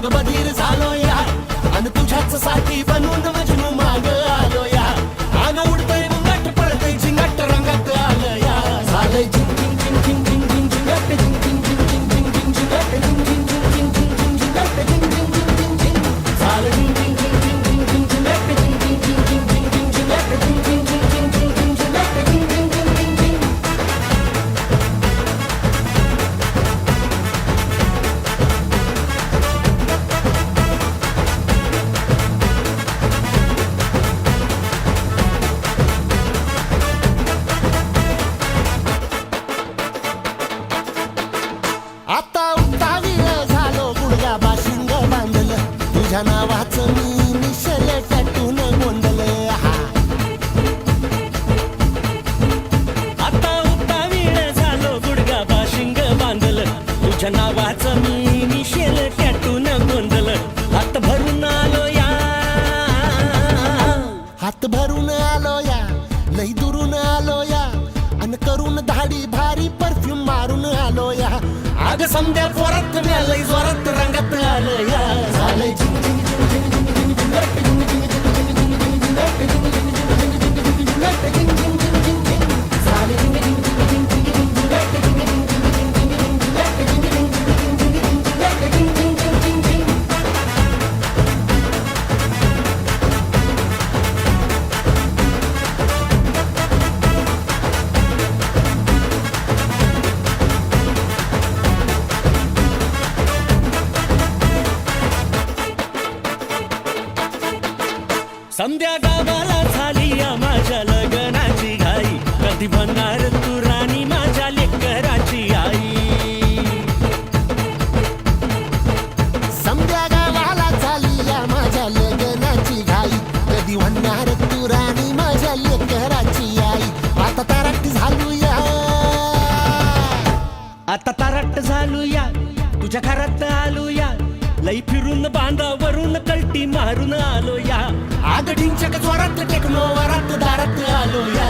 मग बधीर झालो या आणि तुझ्याच साठी बनून मजनू माग आलो या आग उडतय मुंगाट पळतय झिंगाट रंगात आलं या झालंय झिंग झिंग झिंग झिंग झिंग झिंग झिंगाट झिंग झिंग झिंग झिंग झिंग झिंग झिंगाट झिंग झिंग झिंग झिंग झिंग झिंग झिंगाट झिंग झिंग झिंग झिंग झिंग झालं झिंग झिंग झिंग झिंग झिंग झिंग झिंगाट झिंग झिंग झिंग झिंग झिंग झिंग झिंगाट झिंग झिंग झिंग झिंग झिंग झिंग झिंग झिंगाट झिंग झिंग झिंग झिंग झिंग आता उतावीळ झालो गुडघा बाशिंग बांधलं तुझ्या नावाचं मी निशल टॅटून गोंधलं आता उतावीळ झालो गुडगा बाशिंग बांधलं तुझ्या नावाचं मी निशेल टॅटून गोंधलं हात भरून आलो या हात भरून आलो या लई दुरून आलो या अन करून धाडी भारी परफ्यूम मारून आलो या आग समद्या जोरात लई जोरात रंगात आलं या झालंय झिंग झिंग झिंग झिंग झिंग झिंग झिंगाट झिंग झिंग झिंग झिंग झिंग झिंग झिंगाट झिंग झिंग झिंग झिंग झिंग झिंग झिंगाट झिंग झिंग झिंग झिंग झिंग झालंय झिंग झिंग झिंग झिंग झिंग झिंग झिंगाट झिंग झिंग झिंग झिंग झिंग झिंग झिंगाट झिंग झिंग झिंग झिंग झिंग झिंग झिंगाट झिंग झिंग झिंग झिंग झिंग समद्या गावाला झाली या माझ्या लग्नाची घाई कधी बनणार तू राणी माझ्या लेकराची आई समद्या गावाला झाली या माझ्या लग्नाची घाई कधी म्हणणार तू राणी माझ्या लेकराची आई आता ताराट झालो या आता ताराट झालो या तुझ्या घरात आलो या लई फिरून बांधावरून कलटी मारून आलो या आग ढिंचक जोरात टेक्नो वरात दारात आलो या